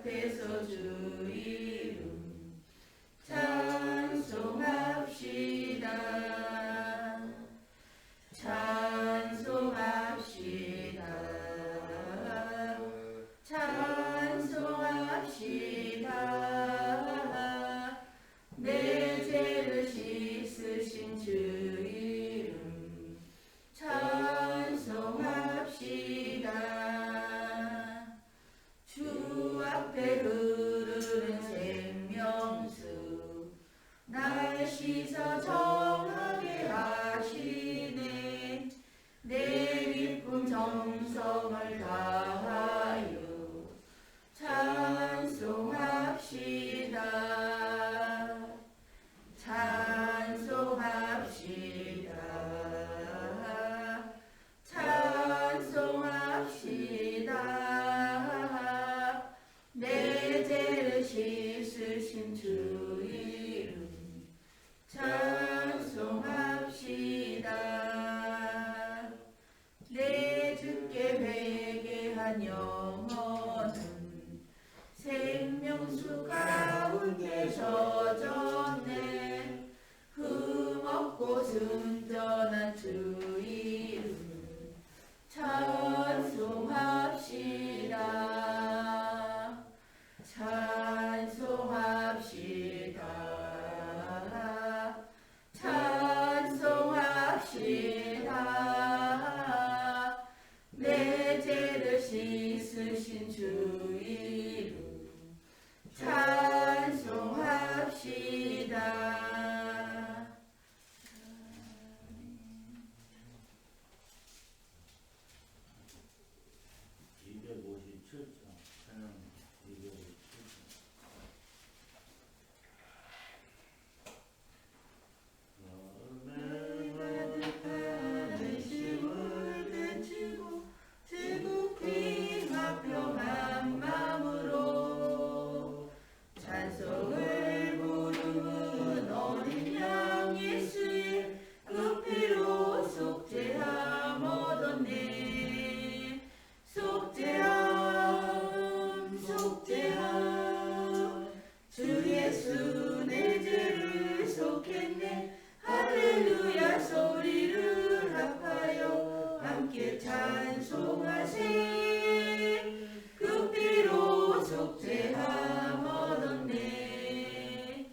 앞에서 주 이름 찬송합시다. 찬송합시다. 찬송합시다. 내 죄를 씻으신 주 이름 찬송합시다. 주 앞에 흐르는 생명수 날 씻어 정하게 하시네. 내 기쁨 정성을 다하여 찬송합시다. 찬송합시다. 찬송합시다. 내 죄를 씻으신 주 이름 찬송합시다. 내 주께 회개한 영혼은 생명수 가운데 젖었네. 흠없고 순전한 주 이름 찬송합시다. 찬송합시다. 찬송합시다. 내 죄를 씻으신 주 이름 찬송합시다. 257장 찬양 257장. 찬송을 부르는 어린 양 예수의 그 피로 속죄함 얻었네. 속죄함 속죄함 주 예수 내 죄를 속했네. 할렐루야 소리를 합하여 함께 찬송하세. 그 피로 속죄함 얻었네.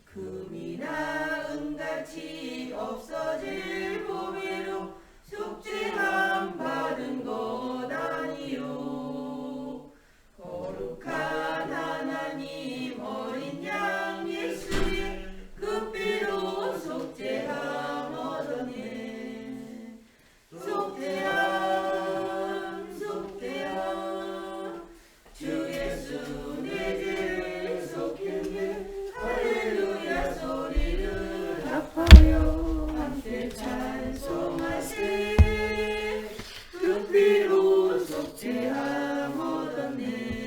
금이나 은같이 없어질 보배로 속죄함 받은 것 아니요. 거룩한 하나님 어린 양 예수의 그 피로 속죄함 얻었네. 속죄함 속죄함 주 예수 내 죄를 속했네. 할렐루야 소리를 합하여 함께 찬송하세. 그 피로 속죄함 얻었네.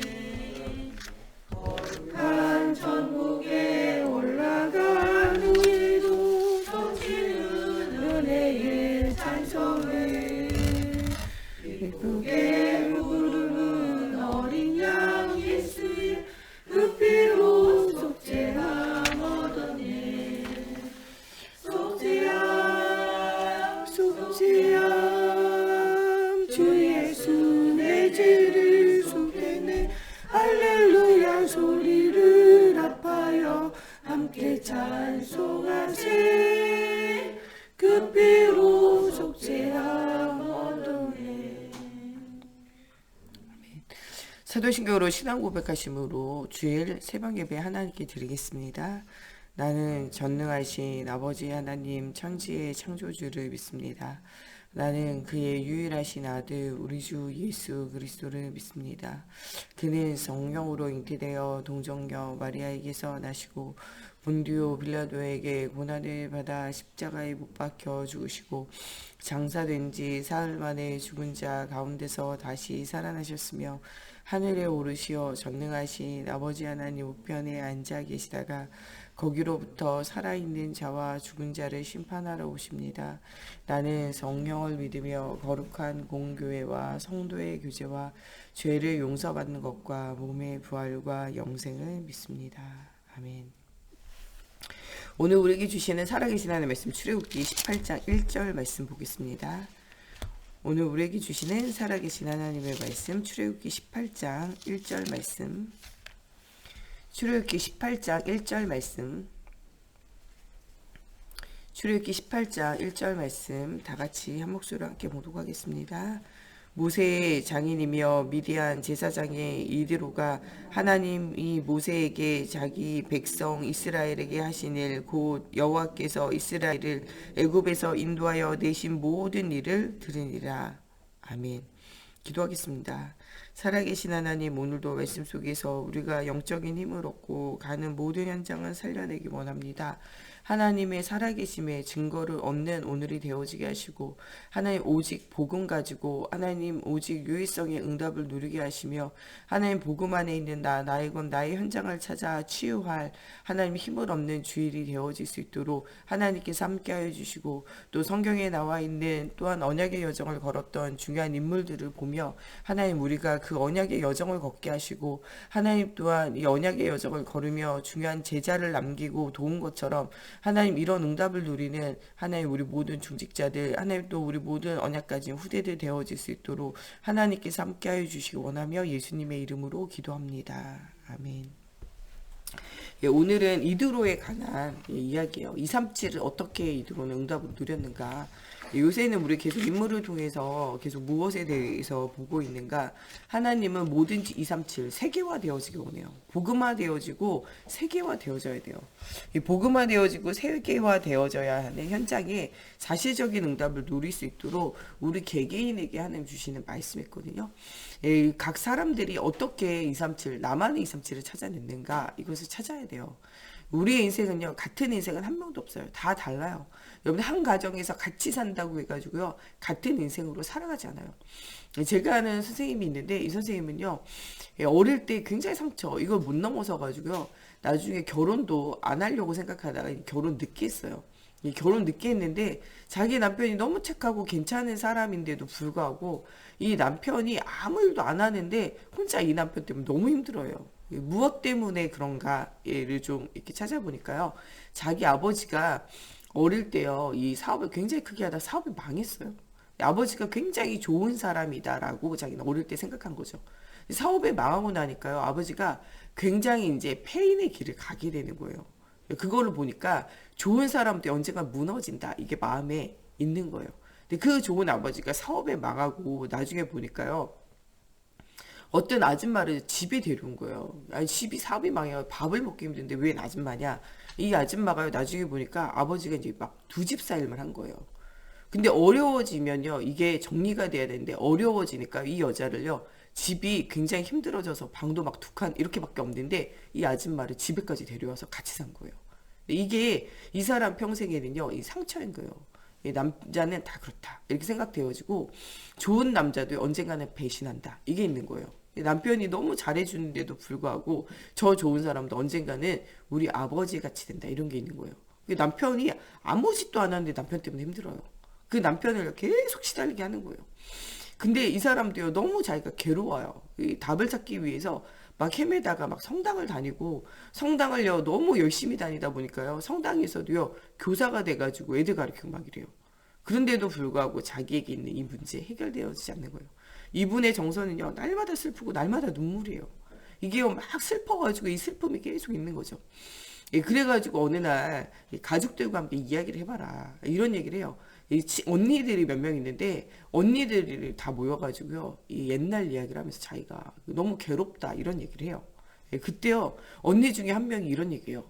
거룩한 천국에 올라간 우리도 넘치는 은혜의 찬송을 기쁘게 부르는 어린 양 예수의 그 피로 속죄함 얻었네. 속죄함 속죄함 주 예수 내 죄를 속했네. 할렐루야 소리를 합하여 함께 찬송하세. 그 피로 속죄함 얻었네. 사도신경으로 신앙 고백하심으로 주일 새벽 예배 하나님께 드리겠습니다. 나는 전능하신 아버지 하나님 천지의 창조주를 믿습니다. 나는 그의 유일하신 아들 우리 주 예수 그리스도를 믿습니다. 그는 성령으로 잉태되어 동정녀 마리아에게서 나시고 본디오 빌라도에게 고난을 받아 십자가에 못 박혀 죽으시고 장사된 지 사흘 만에 죽은 자 가운데서 다시 살아나셨으며 하늘에 오르시어 전능하신 아버지 하나님 우편에 앉아 계시다가 거기로부터 살아있는 자와 죽은 자를 심판하러 오십니다. 나는 성령을 믿으며 거룩한 공교회와 성도의 교제와 죄를 용서받는 것과 몸의 부활과 영생을 믿습니다. 아멘. 오늘 우리에게 주시는 살아계신 하나님의 말씀 출애굽기 18장 1절 말씀 보겠습니다. 오늘 우리에게 주시는 살아계신 하나님의 말씀 출애굽기 18장 1절 말씀. 출애굽기 18장 1절 말씀. 출애굽기 18장 1절 말씀 다 같이 한 목소리로 함께 봉독하겠습니다. 모세의 장인이며 미디안 제사장의 이드로가 하나님이 모세에게 자기 백성 이스라엘에게 하신 일 곧 여호와께서 이스라엘을 애굽에서 인도하여 내신 모든 일을 들으니라. 아멘. 기도하겠습니다. 살아계신 하나님, 오늘도 말씀 속에서 우리가 영적인 힘을 얻고 가는 모든 현장을 살려내기 원합니다. 하나님의 살아계심의 증거를 얻는 오늘이 되어지게 하시고, 하나님 오직 복음 가지고 하나님 오직 유일성의 응답을 누리게 하시며, 하나님 복음 안에 있는 나의 것 나의 현장을 찾아 치유할 하나님 힘을 얻는 주일이 되어질 수 있도록 하나님께서 함께하여 주시고, 또 성경에 나와 있는 또한 언약의 여정을 걸었던 중요한 인물들을 보며 하나님 우리가 그 언약의 여정을 걷게 하시고, 하나님 또한 이 언약의 여정을 걸으며 중요한 제자를 남기고 도운 것처럼 하나님 이런 응답을 누리는 하나님 우리 모든 중직자들, 하나님 또 우리 모든 언약 가진 후대들 되어질 수 있도록 하나님께서 함께하여 주시기 원하며 예수님의 이름으로 기도합니다. 아멘. 오늘은 이드로에 관한 이야기예요. 237을 어떻게 이드로는 응답을 누렸는가. 요새는 우리 계속 인물을 통해서 계속 무엇에 대해서 보고 있는가. 하나님은 뭐든지 237 세계화되어지기 원해요. 복음화되어지고 세계화되어져야 돼요. 이 복음화되어지고 세계화되어져야 하는 현장에 사실적인 응답을 누릴 수 있도록 우리 개개인에게 하나님 주시는 말씀이거든요. 각 사람들이 어떻게 237 나만의 237을 찾아냈는가, 이것을 찾아야 돼요. 우리의 인생은요, 같은 인생은 한 명도 없어요. 다 달라요. 여러분, 한 가정에서 같이 산다고 해가지고요, 같은 인생으로 살아가지 않아요. 제가 아는 선생님이 있는데, 이 선생님은요, 어릴 때 굉장히 상처, 이걸 못 넘어서 가지고요, 나중에 결혼도 안 하려고 생각하다가 결혼 늦게 했어요. 결혼 늦게 했는데, 자기 남편이 너무 착하고 괜찮은 사람인데도 불구하고, 이 남편이 아무 일도 안 하는데, 혼자 이 남편 때문에 너무 힘들어요. 무엇 때문에 그런가를 좀 이렇게 찾아보니까요, 자기 아버지가 어릴 때요, 이 사업을 굉장히 크게 하다 사업이 망했어요. 아버지가 굉장히 좋은 사람이다라고 자기는 어릴 때 생각한 거죠. 사업에 망하고 나니까요, 아버지가 굉장히 이제 폐인의 길을 가게 되는 거예요. 그거를 보니까 좋은 사람도 언젠가 무너진다, 이게 마음에 있는 거예요. 근데 그 좋은 아버지가 사업에 망하고 나중에 보니까요, 어떤 아줌마를 집에 데려온 거예요. 아니, 집이 사업이 망해요. 밥을 먹기 힘든데 웬 아줌마냐. 이 아줌마가요, 나중에 보니까 아버지가 이제 막 두 집 살림을 한 거예요. 근데 어려워지면요, 이게 정리가 돼야 되는데 어려워지니까 이 여자를요, 집이 굉장히 힘들어져서 방도 막 두 칸 이렇게밖에 없는데 이 아줌마를 집에까지 데려와서 같이 산 거예요. 이게 이 사람 평생에는요, 이 상처인 거예요. 이 남자는 다 그렇다, 이렇게 생각되어지고, 좋은 남자도 언젠가는 배신한다, 이게 있는 거예요. 남편이 너무 잘해주는데도 불구하고 저 좋은 사람도 언젠가는 우리 아버지 같이 된다, 이런 게 있는 거예요. 남편이 아무 짓도 안 하는데 남편 때문에 힘들어요. 그 남편을 계속 시달리게 하는 거예요. 근데 이 사람도요, 너무 자기가 괴로워요. 이 답을 찾기 위해서 막 헤매다가 막 성당을 다니고, 성당을요 너무 열심히 다니다 보니까요, 성당에서도요 교사가 돼가지고 애들 가르치고 막 이래요. 그런데도 불구하고 자기에게 있는 이 문제 해결되어지지 않는 거예요. 이분의 정서는요, 날마다 슬프고 날마다 눈물이에요. 이게요, 막 슬퍼가지고 이 슬픔이 계속 있는 거죠. 그래가지고 어느 날 가족들과 함께 이야기를 해봐라, 이런 얘기를 해요. 언니들이 몇 명 있는데 언니들이 다 모여가지고요, 이 옛날 이야기를 하면서 자기가 너무 괴롭다, 이런 얘기를 해요. 그때요, 언니 중에 한 명이 이런 얘기해요.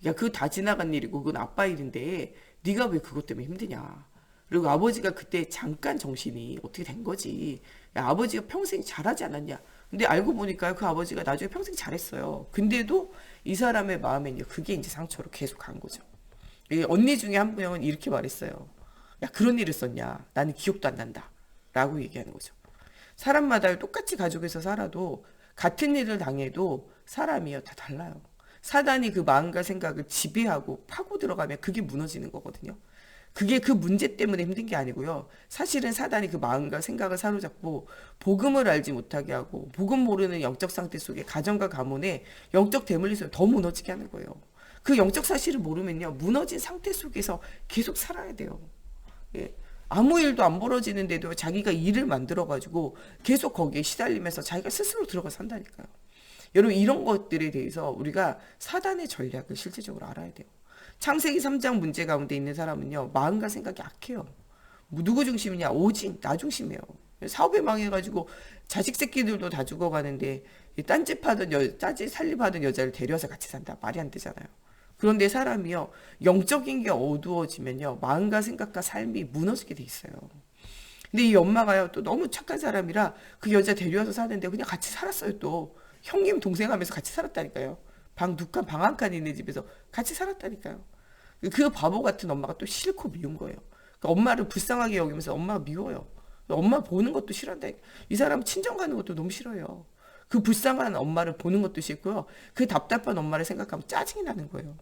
야, 그거 다 지나간 일이고 그건 아빠 일인데 네가 왜 그것 때문에 힘드냐. 그리고 아버지가 그때 잠깐 정신이 어떻게 된 거지. 야, 아버지가 평생 잘하지 않았냐. 근데 알고 보니까 그 아버지가 나중에 평생 잘했어요. 근데도 이 사람의 마음에는 그게 이제 상처로 계속 간 거죠. 언니 중에 한 명은 이렇게 말했어요. 야, 그런 일을 썼냐. 나는 기억도 안 난다, 라고 얘기하는 거죠. 사람마다 똑같이 가족에서 살아도 같은 일을 당해도 사람이요 다 달라요. 사단이 그 마음과 생각을 지배하고 파고 들어가면 그게 무너지는 거거든요. 그게 그 문제 때문에 힘든 게 아니고요. 사실은 사단이 그 마음과 생각을 사로잡고 복음을 알지 못하게 하고 복음 모르는 영적 상태 속에 가정과 가문에 영적 대물림을 더 무너지게 하는 거예요. 그 영적 사실을 모르면요. 무너진 상태 속에서 계속 살아야 돼요. 예. 아무 일도 안 벌어지는데도 자기가 일을 만들어가지고 계속 거기에 시달리면서 자기가 스스로 들어가 산다니까요. 여러분 이런 것들에 대해서 우리가 사단의 전략을 실질적으로 알아야 돼요. 창세기 3장 문제 가운데 있는 사람은요. 마음과 생각이 악해요. 누구 중심이냐? 오직 나 중심이에요. 사업에 망해가지고 자식 새끼들도 다 죽어가는데 딴짓 하던 딴짓 살림하던 여자를 데려와서 같이 산다. 말이 안 되잖아요. 그런데 사람이요. 영적인 게 어두워지면요. 마음과 생각과 삶이 무너지게 돼 있어요. 근데 이 엄마가요. 또 너무 착한 사람이라 그 여자 데려와서 사는데 그냥 같이 살았어요. 또 형님 동생 하면서 같이 살았다니까요. 방 한 칸 있는 집에서 같이 살았다니까요. 그 바보 같은 엄마가 또 싫고 미운 거예요. 그러니까 엄마를 불쌍하게 여기면서 엄마가 미워요. 엄마 보는 것도 싫어한다. 이 사람 친정 가는 것도 너무 싫어요. 그 불쌍한 엄마를 보는 것도 싫고요. 그 답답한 엄마를 생각하면 짜증이 나는 거예요.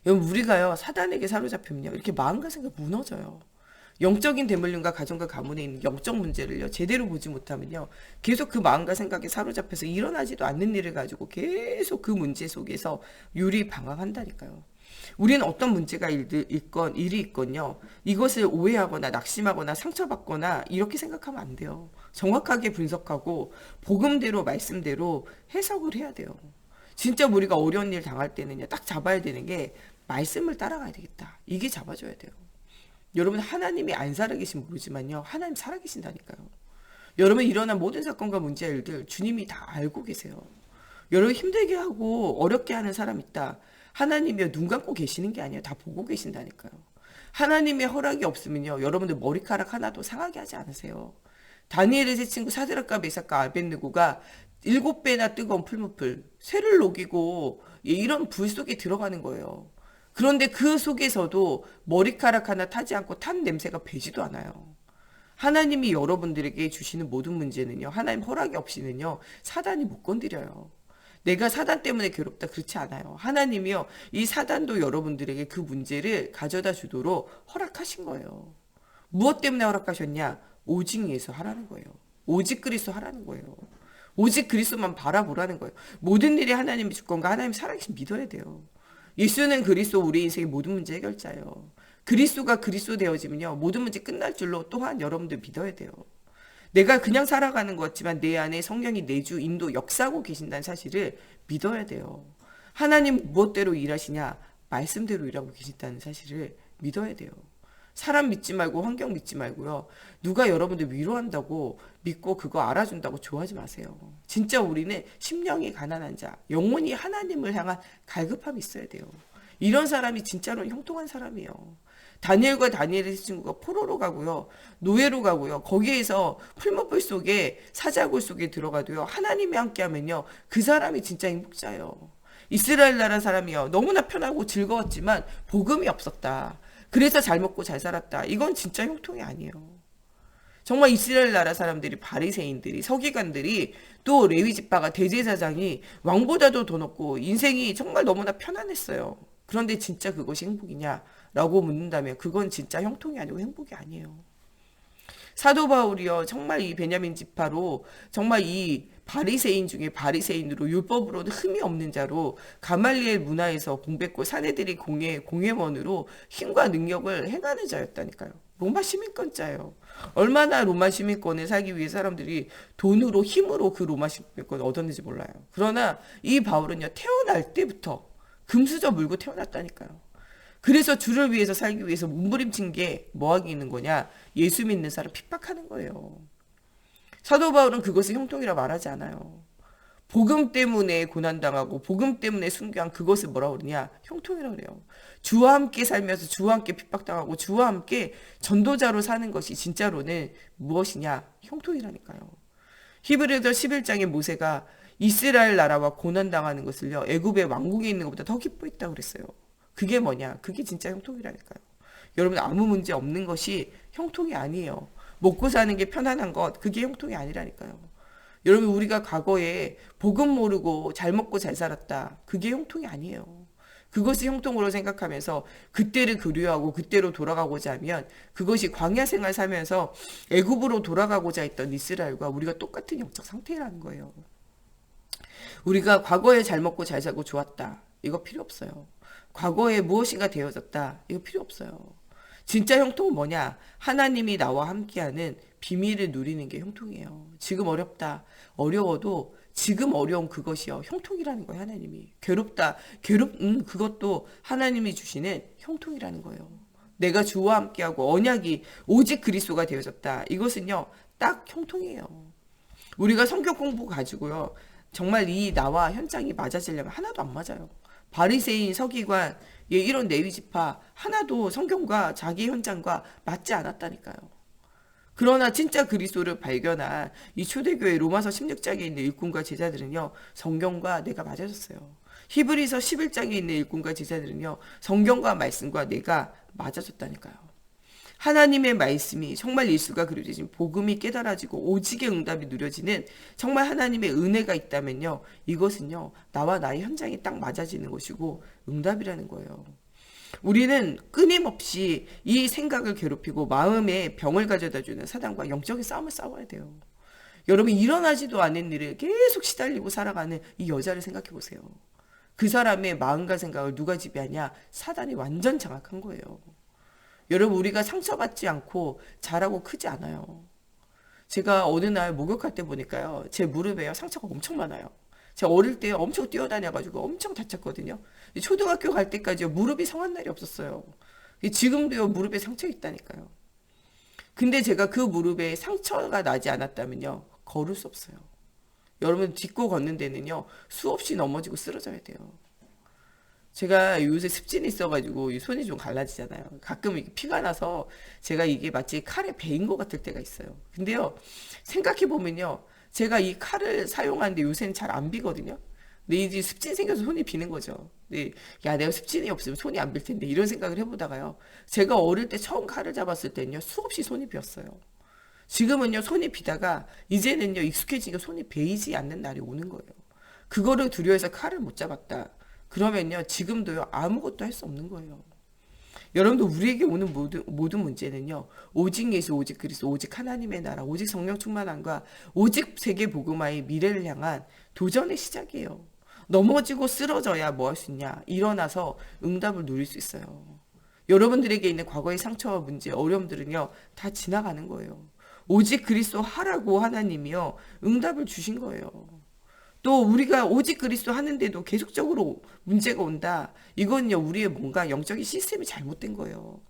여러분 우리가요 사단에게 사로잡히면요 이렇게 마음과 생각이 무너져요. 영적인 대물림과 가정과 가문에 있는 영적 문제를요 제대로 보지 못하면요 계속 그 마음과 생각에 사로잡혀서 일어나지도 않는 일을 가지고 계속 그 문제 속에서 유리방황한다니까요. 우리는 어떤 문제가 일이 있건요 이것을 오해하거나 낙심하거나 상처받거나 이렇게 생각하면 안 돼요. 정확하게 분석하고 복음대로 말씀대로 해석을 해야 돼요. 진짜 우리가 어려운 일 당할 때는요 딱 잡아야 되는 게 말씀을 따라가야 되겠다. 이게 잡아줘야 돼요. 여러분 하나님이 안 살아계신 모르지만요 하나님 살아계신다니까요. 여러분 일어난 모든 사건과 문제 일들 주님이 다 알고 계세요. 여러분 힘들게 하고 어렵게 하는 사람 있다. 하나님이 눈 감고 계시는 게 아니에요. 다 보고 계신다니까요. 하나님의 허락이 없으면요 여러분들 머리카락 하나도 상하게 하지 않으세요. 다니엘의 세 친구 사드락과 메삭과 아벳느고가 7배나 뜨거운 풀무불 쇠를 녹이고 이런 불 속에 들어가는 거예요. 그런데 그 속에서도 머리카락 하나 타지 않고 탄 냄새가 배지도 않아요. 하나님이 여러분들에게 주시는 모든 문제는요 하나님 허락이 없이는요 사단이 못 건드려요. 내가 사단 때문에 괴롭다 그렇지 않아요. 하나님이요 이 사단도 여러분들에게 그 문제를 가져다 주도록 허락하신 거예요. 무엇 때문에 허락하셨냐? 오직 예수 하라는 거예요. 오직 그리스도 하라는 거예요. 오직 그리스도만 바라보라는 거예요. 모든 일이 하나님의 주권과 하나님 살아계신 믿어야 돼요. 예수는 그리스도 우리 인생의 모든 문제 해결자예요. 그리스도가 그리스도 되어지면요 모든 문제 끝날 줄로 또한 여러분들 믿어야 돼요. 내가 그냥 살아가는 것 같지만 내 안에 성령이 내주 인도 역사하고 계신다는 사실을 믿어야 돼요. 하나님 무엇대로 일하시냐? 말씀대로 일하고 계신다는 사실을 믿어야 돼요. 사람 믿지 말고 환경 믿지 말고요. 누가 여러분들 위로한다고 믿고 그거 알아준다고 좋아하지 마세요. 진짜 우리는 심령이 가난한 자, 영혼이 하나님을 향한 갈급함이 있어야 돼요. 이런 사람이 진짜로 형통한 사람이에요. 다니엘과 다니엘의 친구가 포로로 가고요. 노예로 가고요. 거기에서 풀무불 속에 사자굴 속에 들어가도요. 하나님이 함께하면요. 그 사람이 진짜 행복자예요. 이스라엘 나라 사람이요. 너무나 편하고 즐거웠지만 복음이 없었다. 그래서 잘 먹고 잘 살았다. 이건 진짜 형통이 아니에요. 정말 이스라엘 나라 사람들이 바리새인들이 서기관들이 또 레위 지파가 대제사장이 왕보다도 더 높고 인생이 정말 너무나 편안했어요. 그런데 진짜 그것이 행복이냐라고 묻는다면 그건 진짜 형통이 아니고 행복이 아니에요. 사도 바울이요 정말 이 베냐민 지파로 정말 이 바리새인 중에 바리새인으로 율법으로는 흠이 없는 자로 가말리엘 문화에서 공백고 사내들이 공회원으로 힘과 능력을 행하는 자였다니까요. 로마 시민권자예요. 얼마나 로마 시민권을 살기 위해 사람들이 돈으로 힘으로 그 로마 시민권을 얻었는지 몰라요. 그러나 이 바울은요 태어날 때부터 금수저 물고 태어났다니까요. 그래서 주를 위해서 살기 위해서 몸부림친 게 뭐하기 있는 거냐? 예수 믿는 사람 핍박하는 거예요. 사도 바울은 그것을 형통이라 말하지 않아요. 복음 때문에 고난당하고 복음 때문에 순교한 그것을 뭐라고 그러냐? 형통이라고 그래요. 주와 함께 살면서 주와 함께 핍박당하고 주와 함께 전도자로 사는 것이 진짜로는 무엇이냐? 형통이라니까요. 히브리서 11장에 모세가 이스라엘 나라와 고난당하는 것을요. 애굽의 왕궁에 있는 것보다 더 기뻐했다고 그랬어요. 그게 뭐냐? 그게 진짜 형통이라니까요. 여러분 아무 문제 없는 것이 형통이 아니에요. 먹고 사는 게 편안한 것 그게 형통이 아니라니까요. 여러분, 우리가 과거에 복음 모르고 잘 먹고 잘 살았다. 그게 형통이 아니에요. 그것이 형통으로 생각하면서 그때를 그리워하고 그때로 돌아가고자 하면 그것이 광야 생활 살면서 애굽으로 돌아가고자 했던 이스라엘과 우리가 똑같은 영적 상태라는 거예요. 우리가 과거에 잘 먹고 잘 살고 좋았다. 이거 필요 없어요. 과거에 무엇인가 되어졌다. 이거 필요 없어요. 진짜 형통은 뭐냐? 하나님이 나와 함께하는 비밀을 누리는 게 형통이에요. 지금 어렵다. 어려워도 지금 어려운 그것이요. 형통이라는 거예요. 하나님이. 괴롭다. 그것도 하나님이 주시는 형통이라는 거예요. 내가 주와 함께하고 언약이 오직 그리스도가 되어졌다. 이것은요. 딱 형통이에요. 우리가 성경 공부 가지고요. 정말 이 나와 현장이 맞아지려면 하나도 안 맞아요. 바리새인, 서기관, 이런 레위 지파 하나도 성경과 자기 현장과 맞지 않았다니까요. 그러나 진짜 그리스도를 발견한 이 초대교회 로마서 16장에 있는 일꾼과 제자들은요. 성경과 내가 맞아졌어요. 히브리서 11장에 있는 일꾼과 제자들은요. 성경과 말씀과 내가 맞아졌다니까요. 하나님의 말씀이 정말 예수가 그려진 복음이 깨달아지고 오직의 응답이 누려지는 정말 하나님의 은혜가 있다면요. 이것은요. 나와 나의 현장이 딱 맞아지는 것이고 응답이라는 거예요. 우리는 끊임없이 이 생각을 괴롭히고 마음에 병을 가져다주는 사단과 영적인 싸움을 싸워야 돼요. 여러분, 일어나지도 않은 일을 계속 시달리고 살아가는 이 여자를 생각해 보세요. 그 사람의 마음과 생각을 누가 지배하냐? 사단이 완전 장악한 거예요. 여러분, 우리가 상처받지 않고 자라고 크지 않아요. 제가 어느 날 목욕할 때 보니까요. 제 무릎에요. 상처가 엄청 많아요. 제가 어릴 때 엄청 뛰어다녀가지고 엄청 다쳤거든요. 초등학교 갈 때까지 무릎이 성한 날이 없었어요. 지금도요, 무릎에 상처 있다니까요. 근데 제가 그 무릎에 상처가 나지 않았다면요, 걸을 수 없어요. 여러분, 딛고 걷는 데는요, 수없이 넘어지고 쓰러져야 돼요. 제가 요새 습진이 있어가지고 이 손이 좀 갈라지잖아요. 가끔 이게 피가 나서 제가 이게 마치 칼에 베인 것 같을 때가 있어요. 근데요, 생각해보면요, 제가 이 칼을 사용하는데 요새는 잘 안 비거든요. 근데 이제 습진이 생겨서 손이 비는 거죠. 근데 야, 내가 습진이 없으면 손이 안 빌 텐데 이런 생각을 해보다가요. 제가 어릴 때 처음 칼을 잡았을 때는요, 수없이 손이 비었어요. 지금은요, 손이 비다가 이제는요, 익숙해지니까 손이 베이지 않는 날이 오는 거예요. 그거를 두려워해서 칼을 못 잡았다. 그러면요, 지금도요, 아무것도 할 수 없는 거예요. 여러분도 우리에게 오는 모든 문제는요, 오직 예수, 오직 그리스도, 오직 하나님의 나라, 오직 성령 충만함과 오직 세계 복음화의 미래를 향한 도전의 시작이에요. 넘어지고 쓰러져야 뭐 할 수 있냐? 일어나서 응답을 누릴 수 있어요. 여러분들에게 있는 과거의 상처와 문제, 어려움들은요, 다 지나가는 거예요. 오직 그리스도 하라고 하나님이요, 응답을 주신 거예요. 또 우리가 오직 그리스도 하는데도 계속적으로 문제가 온다. 이건요, 우리의 뭔가 영적인 시스템이 잘못된 거예요.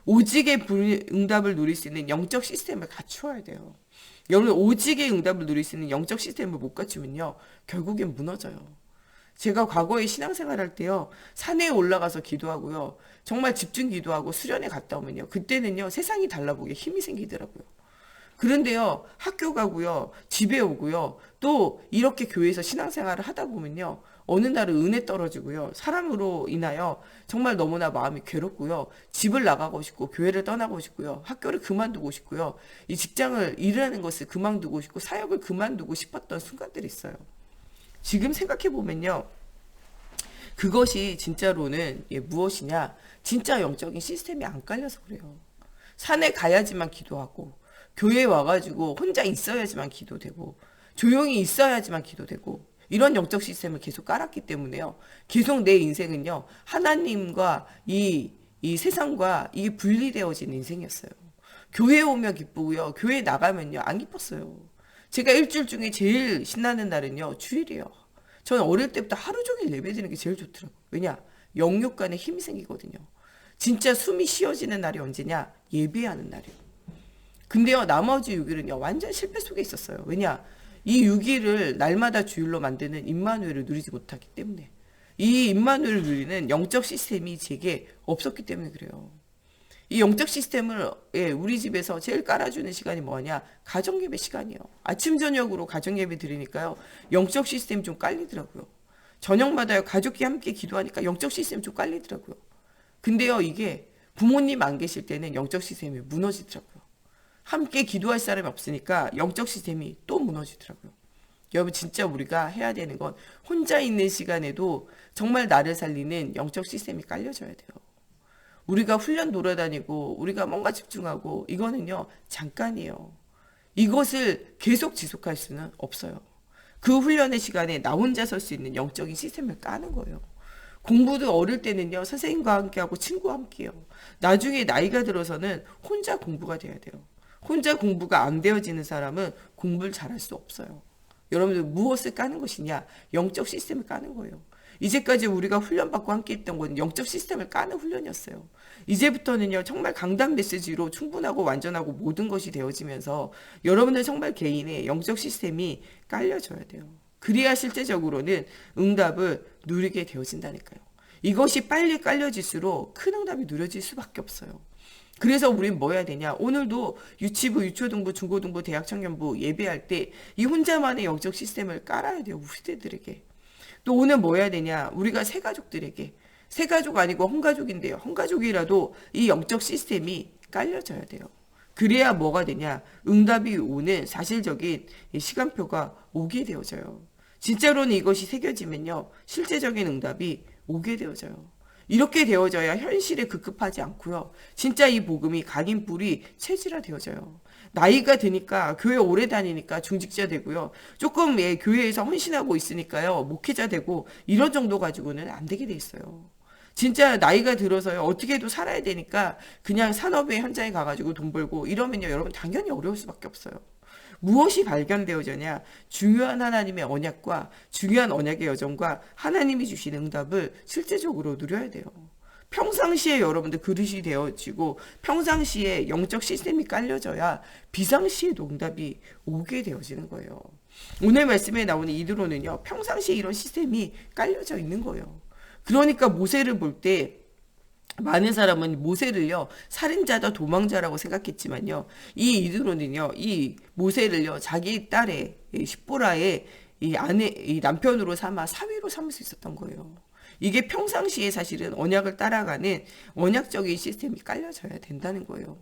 오직의 응답을 누릴 수 있는 영적 시스템을 갖추어야 돼요. 여러분, 오직의 응답을 누릴 수 있는 영적 시스템을 못 갖추면요, 결국엔 무너져요. 제가 과거에 신앙생활 할 때요, 산에 올라가서 기도하고요, 정말 집중 기도하고 수련회 갔다 오면요, 그때는요, 세상이 달라보게 힘이 생기더라고요. 그런데요, 학교 가고요, 집에 오고요, 또 이렇게 교회에서 신앙생활을 하다 보면요, 어느 날은 은혜 떨어지고요, 사람으로 인하여 정말 너무나 마음이 괴롭고요, 집을 나가고 싶고, 교회를 떠나고 싶고요, 학교를 그만두고 싶고요, 이 직장을 일하는 것을 그만두고 싶고, 사역을 그만두고 싶었던 순간들이 있어요. 지금 생각해보면요, 그것이 진짜로는 무엇이냐, 진짜 영적인 시스템이 안 깔려서 그래요. 산에 가야지만 기도하고, 교회에 와가지고 혼자 있어야지만 기도되고, 조용히 있어야지만 기도되고, 이런 영적 시스템을 계속 깔았기 때문에요, 계속 내 인생은요, 하나님과 이 세상과 이게 분리되어진 인생이었어요. 교회에 오면 기쁘고요, 교회에 나가면요, 안 기뻤어요. 제가 일주일 중에 제일 신나는 날은요, 주일이에요. 저는 어릴 때부터 하루 종일 예배드리는 게 제일 좋더라고요. 왜냐? 영육간에 힘이 생기거든요. 진짜 숨이 쉬어지는 날이 언제냐? 예배하는 날이에요. 근데요, 나머지 6일은요, 완전 실패 속에 있었어요. 왜냐? 이 6일을 날마다 주일로 만드는 임마누엘을 누리지 못하기 때문에. 이 임마누엘을 누리는 영적 시스템이 제게 없었기 때문에 그래요. 이 영적 시스템을 우리 집에서 제일 깔아주는 시간이 뭐냐? 가정예배 시간이에요. 아침 저녁으로 가정예배 드리니까요, 영적 시스템이 좀 깔리더라고요. 저녁마다요, 가족이 함께 기도하니까 영적 시스템이 좀 깔리더라고요. 근데요, 이게 부모님 안 계실 때는 영적 시스템이 무너지더라고요. 함께 기도할 사람이 없으니까 영적 시스템이 또 무너지더라고요. 여러분 진짜 우리가 해야 되는 건 혼자 있는 시간에도 정말 나를 살리는 영적 시스템이 깔려져야 돼요. 우리가 훈련 돌아다니고 우리가 뭔가 집중하고 이거는요 잠깐이에요. 이것을 계속 지속할 수는 없어요. 그 훈련의 시간에 나 혼자 설 수 있는 영적인 시스템을 까는 거예요. 공부도 어릴 때는요 선생님과 함께하고 친구와 함께해요. 나중에 나이가 들어서는 혼자 공부가 돼야 돼요. 혼자 공부가 안 되어지는 사람은 공부를 잘할 수 없어요. 여러분들 무엇을 까는 것이냐? 영적 시스템을 까는 거예요. 이제까지 우리가 훈련받고 함께 했던 건 영적 시스템을 까는 훈련이었어요. 이제부터는요 정말 강단 메시지로 충분하고 완전하고 모든 것이 되어지면서 여러분들 정말 개인의 영적 시스템이 깔려져야 돼요. 그래야 실제적으로는 응답을 누리게 되어진다니까요. 이것이 빨리 깔려질수록 큰 응답이 누려질 수밖에 없어요. 그래서 우린 뭐 해야 되냐? 오늘도 유치부, 유초등부, 중고등부, 대학청년부 예배할 때 이 혼자만의 영적 시스템을 깔아야 돼요. 후대들에게. 또 오늘 뭐 해야 되냐? 우리가 새가족들에게. 새가족 아니고 헌가족인데요. 헌가족이라도 이 영적 시스템이 깔려져야 돼요. 그래야 뭐가 되냐? 응답이 오는 사실적인 시간표가 오게 되어져요. 진짜로는 이것이 새겨지면요. 실제적인 응답이 오게 되어져요. 이렇게 되어져야 현실에 급급하지 않고요. 진짜 이 복음이 각인 뿔이 체질화 되어져요. 나이가 드니까 교회 오래 다니니까 중직자 되고요. 조금 교회에서 헌신하고 있으니까요. 목회자 되고 이런 정도 가지고는 안 되게 돼 있어요. 진짜 나이가 들어서요. 어떻게 해도 살아야 되니까 그냥 산업의 현장에 가가지고 돈 벌고 이러면요. 여러분 당연히 어려울 수밖에 없어요. 무엇이 발견되어져냐? 중요한 하나님의 언약과 중요한 언약의 여정과 하나님이 주신 응답을 실제적으로 누려야 돼요. 평상시에 여러분들 그릇이 되어지고 평상시에 영적 시스템이 깔려져야 비상시에도 응답이 오게 되어지는 거예요. 오늘 말씀에 나오는 이드로는요. 평상시에 이런 시스템이 깔려져 있는 거예요. 그러니까 모세를 볼 때 많은 사람은 모세를요 살인자다 도망자라고 생각했지만요 이 이드로는요 이 모세를요 자기 딸의 십보라의 이 아내 이 남편으로 삼아 사위로 삼을 수 있었던 거예요. 이게 평상시에 사실은 언약을 따라가는 언약적인 시스템이 깔려져야 된다는 거예요.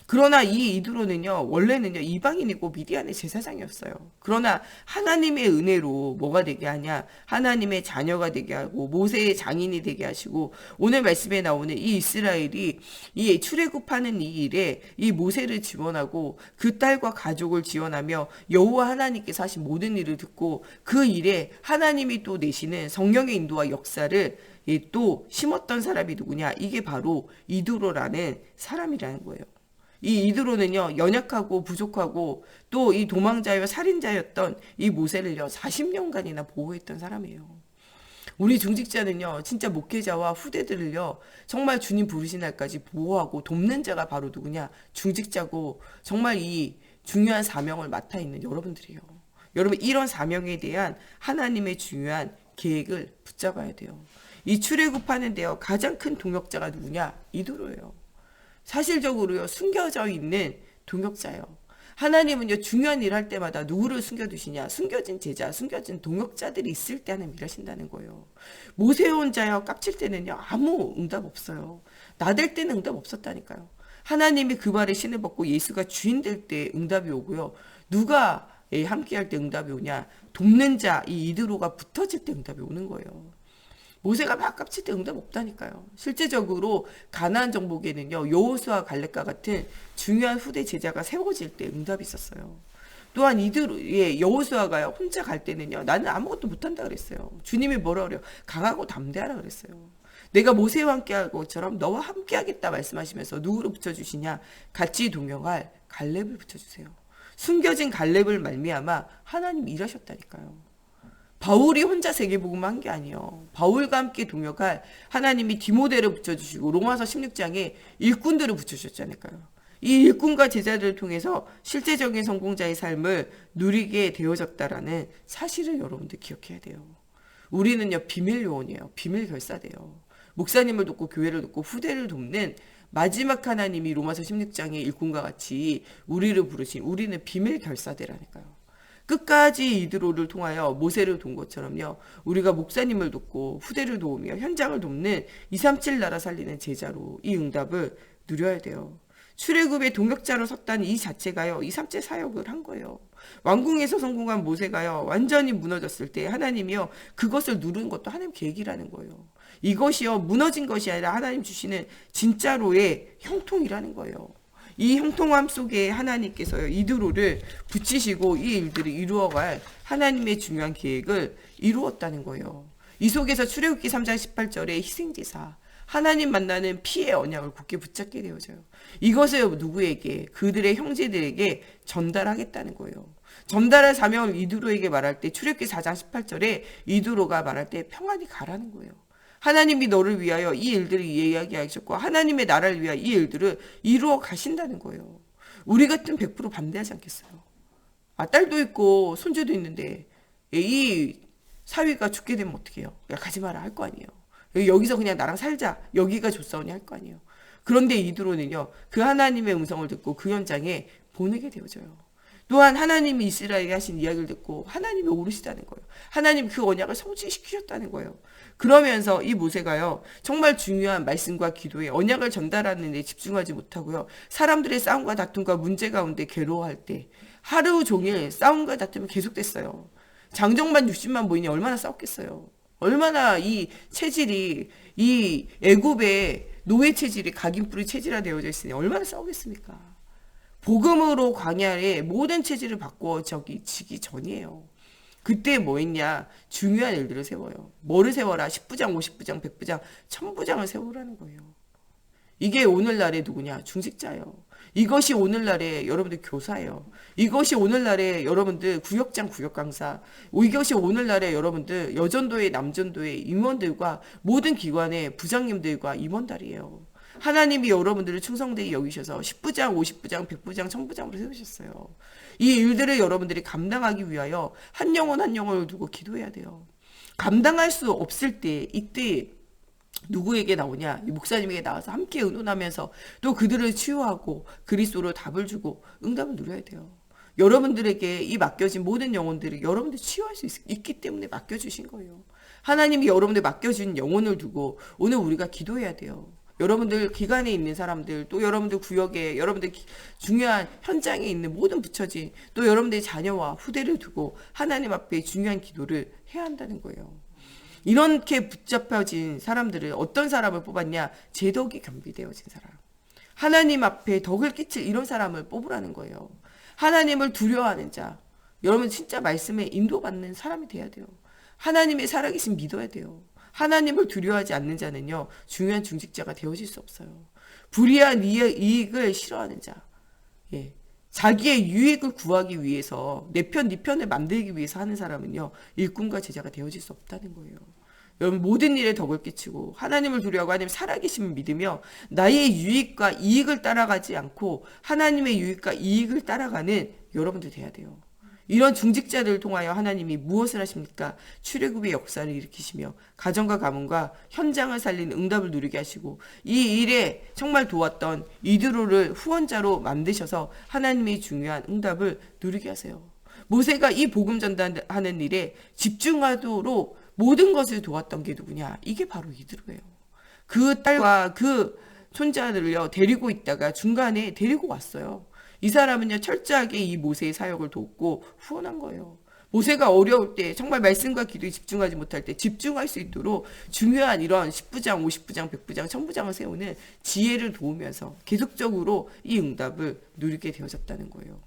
그러나 이 이드로는요 원래는요 이방인이고 미디안의 제사장이었어요. 그러나 하나님의 은혜로 뭐가 되게 하냐? 하나님의 자녀가 되게 하고 모세의 장인이 되게 하시고 오늘 말씀에 나오는 이 이스라엘이 이 출애굽하는 이 일에 이 모세를 지원하고 그 딸과 가족을 지원하며 여호와 하나님께서 하신 모든 일을 듣고 그 일에 하나님이 또 내시는 성령의 인도와 역사를 또 심었던 사람이 누구냐? 이게 바로 이드로라는 사람이라는 거예요. 이 이드로는요 연약하고 부족하고 또 이 도망자여 살인자였던 이 모세를요 40년간이나 보호했던 사람이에요. 우리 중직자는요 진짜 목회자와 후대들을요 정말 주님 부르신 날까지 보호하고 돕는 자가 바로 누구냐? 중직자고 정말 이 중요한 사명을 맡아 있는 여러분들이에요. 여러분 이런 사명에 대한 하나님의 중요한 계획을 붙잡아야 돼요. 이 출애굽하는 데요 가장 큰 동역자가 누구냐? 이드로예요. 사실적으로요 숨겨져 있는 동역자예요. 하나님은요 중요한 일 할 때마다 누구를 숨겨두시냐? 숨겨진 제자, 숨겨진 동역자들이 있을 때 하나님 일하신다는 거예요. 모세 혼자요 깝칠 때는요 아무 응답 없어요. 나댈 때는 응답 없었다니까요. 하나님이 그 발에 신을 벗고 예수가 주인 될 때 응답이 오고요. 누가 함께 할 때 응답이 오냐? 돕는 자 이 이드로가 붙어질 때 응답이 오는 거예요. 모세가 막 깝칠 때 응답 없다니까요. 실제적으로 가나안 정복에는요 여호수아 갈렙과 같은 중요한 후대 제자가 세워질 때 응답이 있었어요. 또한 이들 여호수아가요 혼자 갈 때는요 나는 아무것도 못한다 그랬어요. 주님이 뭐라 그래요? 강하고 담대하라 그랬어요. 내가 모세와 함께할 것처럼 너와 함께하겠다 말씀하시면서 누구를 붙여주시냐? 같이 동역할 갈렙을 붙여주세요. 숨겨진 갈렙을 말미암아 하나님 일하셨다니까요. 바울이 혼자 세계복음을 한 게 아니에요. 바울과 함께 동역할 하나님이 디모데를 붙여주시고 로마서 16장에 일꾼들을 붙여주셨잖아요. 이 일꾼과 제자들을 통해서 실제적인 성공자의 삶을 누리게 되어졌다라는 사실을 여러분들 기억해야 돼요. 우리는요 비밀 요원이에요. 비밀 결사돼요. 목사님을 돕고 교회를 돕고 후대를 돕는 마지막 하나님이 로마서 16장의 일꾼과 같이 우리를 부르신 우리는 비밀 결사대라니까요. 끝까지 이드로를 통하여 모세를 도운 것처럼요. 우리가 목사님을 돕고 후대를 도우며 현장을 돕는 237 나라 살리는 제자로 이 응답을 누려야 돼요. 출애굽의 동역자로 섰다는 이 자체가요, 2, 3체 사역을 한 거예요. 왕궁에서 성공한 모세가요, 완전히 무너졌을 때 하나님이요, 그것을 누르는 것도 하나님 계획이라는 거예요. 이것이요, 무너진 것이 아니라 하나님 주시는 진짜로의 형통이라는 거예요. 이 형통함 속에 하나님께서요, 이드로를 붙이시고 이 일들을 이루어갈 하나님의 중요한 계획을 이루었다는 거예요. 이 속에서 출애굽기 3장 18절에 희생제사, 하나님 만나는 피의 언약을 굳게 붙잡게 되어져요. 이것을 누구에게? 그들의 형제들에게 전달하겠다는 거예요. 전달할 사명을 이드로에게 말할 때 출애굽기 4장 18절에 이드로가 말할 때 평안히 가라는 거예요. 하나님이 너를 위하여 이 일들을 이야기하셨고 하나님의 나라를 위하여 이 일들을 이루어 가신다는 거예요. 우리 같은 100% 반대하지 않겠어요? 딸도 있고 손주도 있는데 이 사위가 죽게 되면 어떻게 해요? 야, 가지 마라 할 거 아니에요. 여기서 그냥 나랑 살자, 여기가 좋사오니 할 거 아니에요. 그런데 이드로는요, 그 하나님의 음성을 듣고 그 현장에 보내게 되어져요. 또한 하나님이 이스라엘에 하신 이야기를 듣고 하나님이 오르시다는 거예요. 하나님 그 언약을 성취시키셨다는 거예요. 그러면서 이 모세가요, 정말 중요한 말씀과 기도에 언약을 전달하는 데 집중하지 못하고요, 사람들의 싸움과 다툼과 문제 가운데 괴로워할 때 하루 종일 싸움과 다툼이 계속됐어요. 장정만 60만 모이니 얼마나 싸웠겠어요. 얼마나 이 체질이, 이 애굽의 노예 체질이 각인뿌리 체질화 되어져 있으니 얼마나 싸우겠습니까? 복음으로 광야의 모든 체질을 바꿔 지기 전이에요. 그때 뭐 했냐? 중요한 일들을 세워요. 뭐를 세워라? 10부장, 50부장, 100부장, 1000부장을 세우라는 거예요. 이게 오늘날의 누구냐? 중직자예요. 이것이 오늘날의 여러분들 교사예요. 이것이 오늘날의 여러분들 구역장, 구역강사, 이것이 오늘날의 여러분들 여전도회, 남전도회 임원들과 모든 기관의 부장님들과 임원들이에요. 하나님이 여러분들을 충성되게 여기셔서 10부장, 50부장, 100부장, 1000부장으로 세우셨어요. 이 일들을 여러분들이 감당하기 위하여 한 영혼 한 영혼을 두고 기도해야 돼요. 감당할 수 없을 때 이때 누구에게 나오냐? 이 목사님에게 나와서 함께 의논하면서 또 그들을 치유하고 그리스도로 답을 주고 응답을 누려야 돼요. 여러분들에게 이 맡겨진 모든 영혼들을 여러분들 치유할 수 있기 때문에 맡겨주신 거예요. 하나님이 여러분들 맡겨준 영혼을 두고 오늘 우리가 기도해야 돼요. 여러분들 기관에 있는 사람들, 또 여러분들 구역에, 여러분들 중요한 현장에 있는 모든 부처진, 또 여러분들의 자녀와 후대를 두고 하나님 앞에 중요한 기도를 해야 한다는 거예요. 이렇게 붙잡혀진 사람들을 어떤 사람을 뽑았냐? 제 덕이 겸비되어진 사람. 하나님 앞에 덕을 끼칠 이런 사람을 뽑으라는 거예요. 하나님을 두려워하는 자. 여러분 진짜 말씀에 인도받는 사람이 돼야 돼요. 하나님의 살아계신 믿어야 돼요. 하나님을 두려워하지 않는 자는요, 중요한 중직자가 되어질 수 없어요. 불의한 이익을 싫어하는 자. 예. 자기의 유익을 구하기 위해서 내 편, 네 편을 만들기 위해서 하는 사람은요, 일꾼과 제자가 되어질 수 없다는 거예요. 여러분 모든 일에 덕을 끼치고 하나님을 두려워하고 하나님 살아계심을 믿으며 나의 유익과 이익을 따라가지 않고 하나님의 유익과 이익을 따라가는 여러분들 돼야 돼요. 이런 중직자들을 통하여 하나님이 무엇을 하십니까? 출애굽의 역사를 일으키시며 가정과 가문과 현장을 살리는 응답을 누리게 하시고 이 일에 정말 도왔던 이드로를 후원자로 만드셔서 하나님의 중요한 응답을 누리게 하세요. 모세가 이 복음 전달하는 일에 집중하도록 모든 것을 도왔던 게 누구냐? 이게 바로 이드로예요. 그 딸과 그 손자들을요 데리고 있다가 중간에 데리고 왔어요. 이 사람은요 철저하게 이 모세의 사역을 돕고 후원한 거예요. 모세가 어려울 때 정말 말씀과 기도에 집중하지 못할 때 집중할 수 있도록 중요한 이런 10부장, 50부장, 100부장, 1000부장을 세우는 지혜를 도우면서 계속적으로 이 응답을 누리게 되어졌다는 거예요.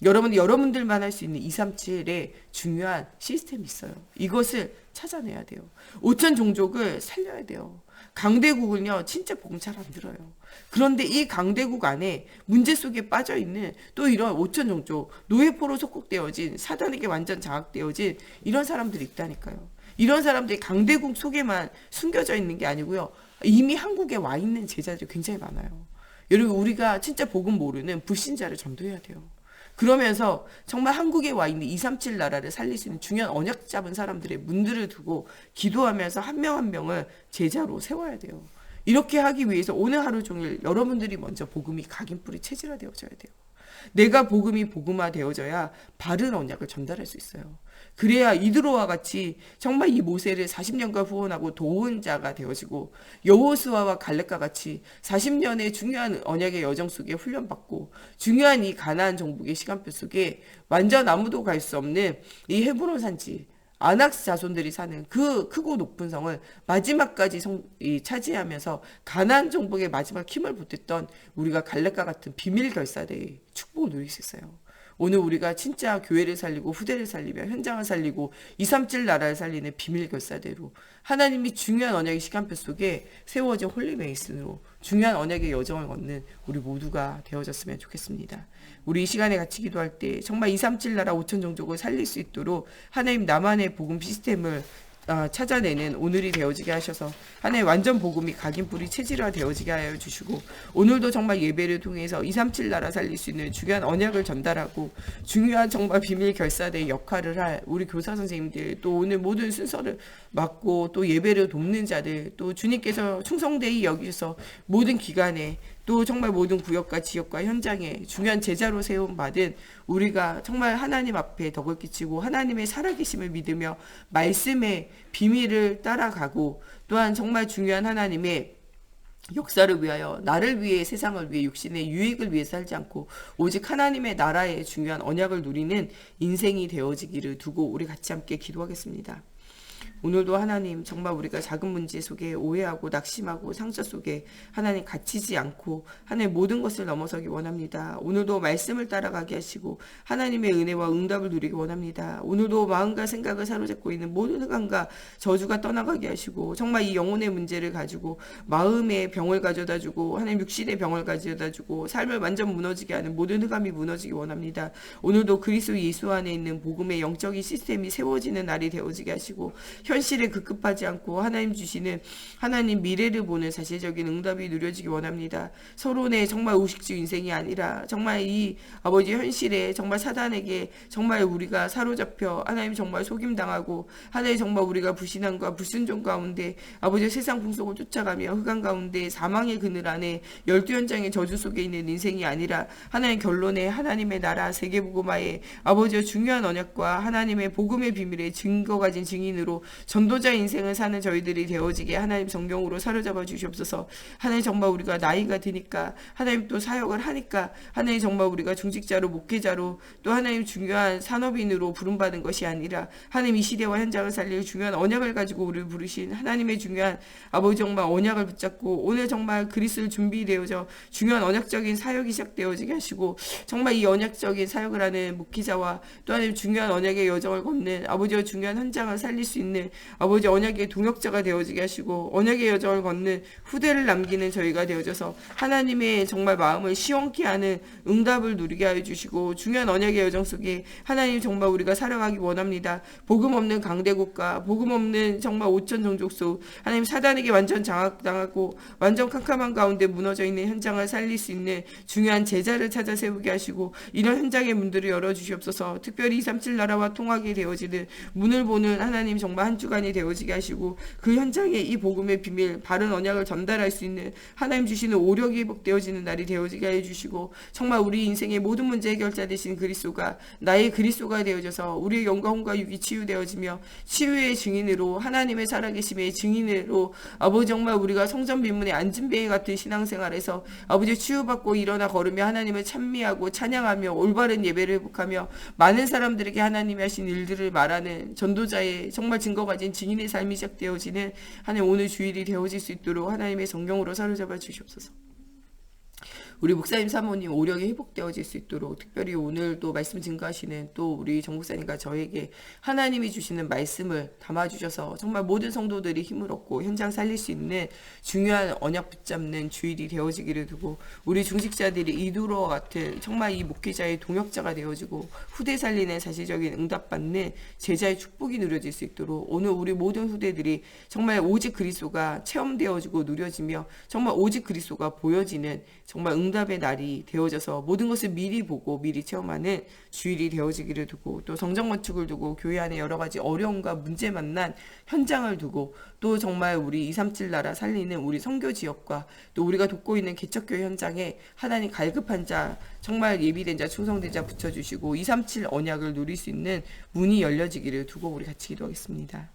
여러분들만 할 수 있는 237의 중요한 시스템이 있어요. 이것을 찾아내야 돼요. 5천 종족을 살려야 돼요. 강대국은요 진짜 복음 잘 안 들어요. 그런데 이 강대국 안에 문제 속에 빠져있는 또 이런 5천 종족, 노예포로 속국되어진 사단에게 완전 장악되어진 이런 사람들이 있다니까요. 이런 사람들이 강대국 속에만 숨겨져 있는 게 아니고요, 이미 한국에 와 있는 제자들이 굉장히 많아요. 여러분 우리가 진짜 복음 모르는 불신자를 전도해야 돼요. 그러면서 정말 한국에 와 있는 237 나라를 살릴 수 있는 중요한 언약 잡은 사람들의 문들을 두고 기도하면서 한 명 한 명을 제자로 세워야 돼요. 이렇게 하기 위해서 오늘 하루 종일 여러분들이 먼저 복음이 각인뿌리 체질화되어져야 돼요. 내가 복음이 복음화되어져야 바른 언약을 전달할 수 있어요. 그래야 이드로와 같이 정말 이 모세를 40년간 후원하고 도운 자가 되어지고 여호수아와 갈렙과 같이 40년의 중요한 언약의 여정 속에 훈련받고 중요한 이 가나안 정복의 시간표 속에 완전 아무도 갈 수 없는 이 헤브론 산지 아낙스 자손들이 사는 그 크고 높은 성을 마지막까지 차지하면서 가나안 정복의 마지막 힘을 보탰던 우리가 갈렙과 같은 비밀 결사대의 축복을 누릴 수 있어요. 오늘 우리가 진짜 교회를 살리고 후대를 살리며 현장을 살리고 237 나라를 살리는 비밀 결사대로 하나님이 중요한 언약의 시간표 속에 세워진 홀리메이슨으로 중요한 언약의 여정을 걷는 우리 모두가 되어졌으면 좋겠습니다. 우리 이 시간에 같이 기도할 때 정말 237 나라 5천 종족을 살릴 수 있도록 하나님 나만의 복음 시스템을 찾아내는 오늘이 되어지게 하셔서 하나님 완전 복음이 각인뿌리 체질화 되어지게 하여 주시고 오늘도 정말 예배를 통해서 237 나라 살릴 수 있는 중요한 언약을 전달하고 중요한 정말 비밀 결사대의 역할을 할 우리 교사 선생님들 또 오늘 모든 순서를 맡고 또 예배를 돕는 자들 또 주님께서 충성되이 여기셔서 모든 기간에 또 정말 모든 구역과 지역과 현장에 중요한 제자로 세움받은 우리가 정말 하나님 앞에 덕을 끼치고 하나님의 살아계심을 믿으며 말씀의 비밀을 따라가고 또한 정말 중요한 하나님의 역사를 위하여 나를 위해 세상을 위해 육신의 유익을 위해 살지 않고 오직 하나님의 나라의 중요한 언약을 누리는 인생이 되어지기를 두고 우리 같이 함께 기도하겠습니다. 오늘도 하나님 정말 우리가 작은 문제 속에 오해하고 낙심하고 상처 속에 하나님 갇히지 않고 하나님 모든 것을 넘어서기 원합니다. 오늘도 말씀을 따라가게 하시고 하나님의 은혜와 응답을 누리기 원합니다. 오늘도 마음과 생각을 사로잡고 있는 모든 흑암과 저주가 떠나가게 하시고 정말 이 영혼의 문제를 가지고 마음의 병을 가져다 주고 하나님 육신의 병을 가져다 주고 삶을 완전 무너지게 하는 모든 흑암이 무너지기 원합니다. 오늘도 그리스도 예수 안에 있는 복음의 영적인 시스템이 세워지는 날이 되어지게 하시고 현실에 급급하지 않고 하나님 주시는 하나님 미래를 보는 사실적인 응답이 누려지기 원합니다. 서론의 정말 우식주 인생이 아니라 정말 이 아버지 현실에 정말 사단에게 정말 우리가 사로잡혀 하나님 정말 속임당하고 하나님 정말 우리가 불신앙과 불순종 가운데 아버지 세상 풍속을 쫓아가며 흑암 가운데 사망의 그늘 안에 12현장의 저주 속에 있는 인생이 아니라 하나님 결론에 하나님의 나라 세계복음화의 아버지의 중요한 언약과 하나님의 복음의 비밀의 증거 가진 증인으로 전도자 인생을 사는 저희들이 되어지게 하나님 성경으로 사로잡아 주시옵소서. 하나님 정말 우리가 나이가 드니까 하나님 또 사역을 하니까 하나님 정말 우리가 중직자로 목회자로 또 하나님 중요한 산업인으로 부름받은 것이 아니라 하나님 이 시대와 현장을 살릴 중요한 언약을 가지고 우리를 부르신 하나님의 중요한 아버지 정말 언약을 붙잡고 오늘 정말 그리스도를 준비되어져 중요한 언약적인 사역이 시작되어지게 하시고 정말 이 언약적인 사역을 하는 목회자와 또 하나님 중요한 언약의 여정을 걷는 아버지와 중요한 현장을 살릴 수 있는 아버지 언약의 동역자가 되어지게 하시고 언약의 여정을 걷는 후대를 남기는 저희가 되어져서 하나님의 정말 마음을 시원케 하는 응답을 누리게 하여 주시고 중요한 언약의 여정 속에 하나님 정말 우리가 살아가기 원합니다. 복음 없는 강대국가 복음 없는 정말 5천 종족 속 하나님 사단에게 완전 장악당하고 완전 캄캄한 가운데 무너져 있는 현장을 살릴 수 있는 중요한 제자를 찾아 세우게 하시고 이런 현장의 문들을 열어주시옵소서. 특별히 237 나라와 통하게 되어지는 문을 보는 하나님 정말 한 주간이 되어지게 하시고 그 현장에 이 복음의 비밀 바른 언약을 전달할 수 있는 하나님 주시는 오력이 회복되어지는 날이 되어지게 해주시고 정말 우리 인생의 모든 문제 해결자 되신 그리스도가 나의 그리스도가 되어져서 우리의 영과 혼과 육이 치유되어지며 치유의 증인으로 하나님의 살아계심의 증인으로 아버지 정말 우리가 성전 빈문의 앉은뱅이 같은 신앙생활에서 아버지 치유받고 일어나 걸으며 하나님을 찬미하고 찬양하며 올바른 예배를 회복하며 많은 사람들에게 하나님이 하신 일들을 말하는 전도자의 정말 증거 가진 증인의 삶이 시작되어지는 하나님 오늘 주일이 되어질 수 있도록 하나님의 성경으로 사로잡아 주시옵소서. 우리 목사님 사모님 오력이 회복되어질 수 있도록 특별히 오늘 또 말씀 증거하시는 또 우리 정 목사님과 저에게 하나님이 주시는 말씀을 담아주셔서 정말 모든 성도들이 힘을 얻고 현장 살릴 수 있는 중요한 언약 붙잡는 주일이 되어지기를 두고 우리 중직자들이 이두로와 같은 정말 이 목회자의 동역자가 되어지고 후대 살리는 사실적인 응답받는 제자의 축복이 누려질 수 있도록 오늘 우리 모든 후대들이 정말 오직 그리스도가 체험되어지고 누려지며 정말 오직 그리스도가 보여지는 정말 응답 응답의 날이 되어져서 모든 것을 미리 보고 미리 체험하는 주일이 되어지기를 두고, 또 성전 건축을 두고 교회 안에 여러 가지 어려움과 문제 만난 현장을 두고, 또 정말 우리 237 나라 살리는 우리 선교 지역과 또 우리가 돕고 있는 개척교회 현장에 하나님 갈급한 자, 정말 예비된 자, 충성된 자 붙여주시고 237 언약을 누릴 수 있는 문이 열려지기를 두고 우리 같이 기도하겠습니다.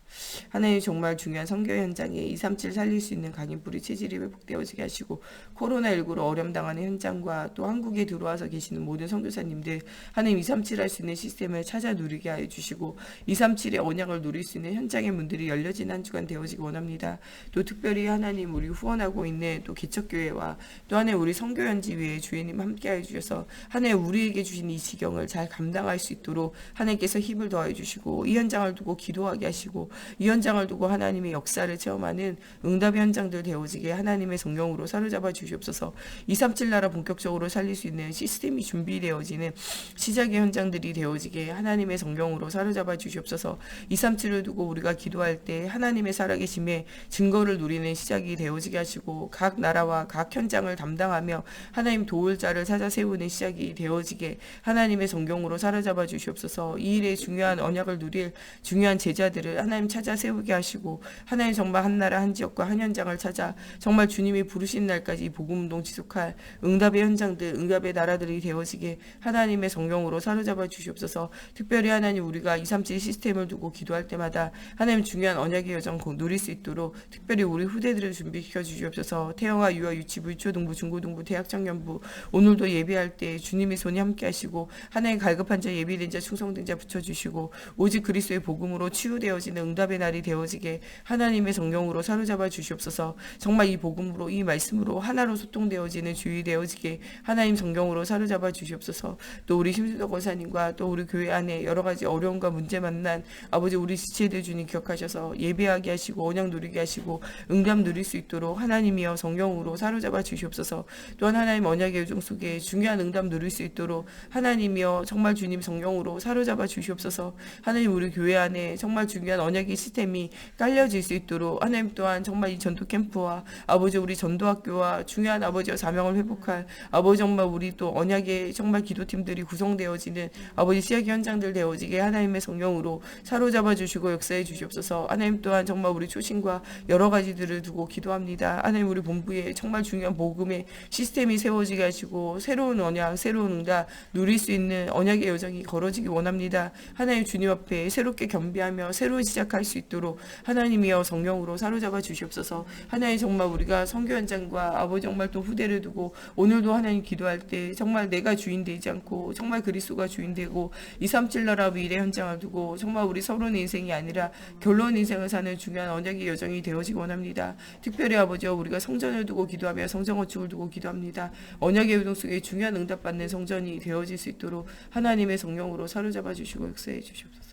하나님, 정말 중요한 선교 현장에 237 살릴 수 있는 각인뿌리 체질이 회복되어지게 하시고, 코로나19로 어려움 당하는 현장과 또 한국에 들어와서 계시는 모든 선교사님들, 하나님 237 할 수 있는 시스템을 찾아 누리게 하여 주시고 237의 언약을 누릴 수 있는 현장의 문들이 열려진 한 주간 되어지기 원합니다. 또 특별히 하나님, 우리 후원하고 있는 또 개척교회와 또 하나님 우리 선교연지회에 주님 함께 하여 주셔서 하나님 우리에게 주신 이 지경을 잘 감당할 수 있도록 하나님께서 힘을 더하여 주시고, 이 현장을 두고 기도하게 하시고, 이 현장을 두고 하나님의 역사를 체험하는 응답의 현장들 되어지게 하나님의 성령으로 사로잡아 주시옵소서. 237 나라 본격적으로 살릴 수 있는 시스템이 준비되어지는 시작의 현장들이 되어지게 하나님의 성령으로 사로잡아 주시옵소서. 237을 두고 우리가 기도할 때 하나님의 살아계심의 증거를 누리는 시작이 되어지게 하시고, 각 나라와 각 현장을 담당하며 하나님 도울 자를 찾아 세우는 시작이 되어지게 하나님의 성령으로 사로잡아 주시옵소서. 이 일에 중요한 언약을 누릴 중요한 제자들을 하나님 찾아 세우게 하시고, 하나님 정말 한 나라 한 지역과 한 현장을 찾아 정말 주님이 부르신 날까지 복음운동 지속할 응답의 현장들, 응답의 나라들이 되어지게 하나님의 성령으로 사로잡아 주시옵소서. 특별히 하나님, 우리가 237 시스템을 두고 기도할 때마다 하나님 중요한 언약의 여정 누릴 수 있도록 특별히 우리 후대들을 준비시켜 주시옵소서. 태영아, 유아, 유치부, 유초등부, 중고등부, 대학청년부, 오늘도 예배할 때 주님의 손이 함께 하시고 하나님 갈급한 자, 예비된 자, 충성된 자 붙여주시고, 오직 그리스도의 복음으로 치유되어지는 응답의 날이 되어지게 하나님의 성령으로 사로잡아 주시옵소서. 정말 이 복음으로, 이 말씀으로 하나로 소통되어지는 주일이 되어지게 하나님 성령으로 사로잡아 주시옵소서. 또 우리 심수덕 권사님과 또 우리 교회 안에 여러 가지 어려움과 문제 만난 아버지 우리 지체들 주님 기억하셔서 예배하게 하시고 언약 누리게 하시고 응답 누릴 수 있도록 하나님이여 성령으로 사로잡아 주시옵소서. 또한 하나님 언약의 요정 속에 중요한 응답 누릴 수 있도록 하나님이여 정말 주님 성령으로 사로잡아 주시옵소서. 하나님, 우리 교회 안에 정말 중요한 언약의 시스템이 깔려질 수 있도록 하나님 또한 정말 이 전도 캠프와 아버지 우리 전도학교와 중요한 아버지와 사명을 회복할 아버지 정말 우리 또 언약의 정말 기도팀들이 구성되어지는 아버지 시작의 현장들 되어지게 하나님의 성령으로 사로잡아 주시고 역사해 주시옵소서. 하나님 또한 정말 우리 초심과 여러 가지들을 두고 기도합니다. 하나님, 우리 본부에 정말 중요한 복음의 시스템이 세워지게 하시고 새로운 언약, 새로운 응답 누릴 수 있는 언약의 여정이 걸어지기 원합니다. 하나님, 주님 앞에 새롭게 겸비하며 새로 시작할 수 있도록 하나님이여 성령으로 사로잡아 주시옵소서. 하나님, 정말 우리가 선교 현장과 아버지 정말 또 후대를 두고 오늘도 하나님 기도할 때 정말 내가 주인 되지 않고 정말 그리스도가 주인 되고 237 나라 미래 현장을 두고 정말 우리 서론의 인생이 아니라 결론 인생을 사는 중요한 언약의 여정이 되어지기 원합니다. 특별히 아버지여 우리가 성전을 두고 기도하며 성전 건축을 두고 기도합니다. 언약의 요동 속에 중요한 응답받는 성전이 되어질 수 있도록 하나님의 성령으로 사로잡아 주시고 역사해 주시옵소서.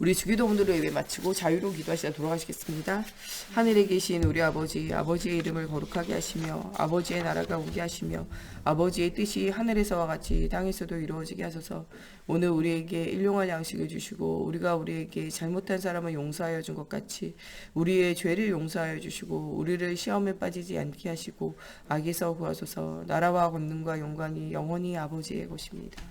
우리 주기도 오늘의 예배 마치고 자유로 기도하시다 돌아가시겠습니다. 하늘에 계신 우리 아버지, 아버지의 이름을 거룩하게 하시며 아버지의 나라가 오게 하시며 아버지의 뜻이 하늘에서와 같이 땅에서도 이루어지게 하소서. 오늘 우리에게 일용할 양식을 주시고 우리가 우리에게 잘못한 사람을 용서하여 준 것 같이 우리의 죄를 용서하여 주시고 우리를 시험에 빠지지 않게 하시고 악에서 구하소서. 나라와 권능과 영광이 영원히 아버지의 것입니다.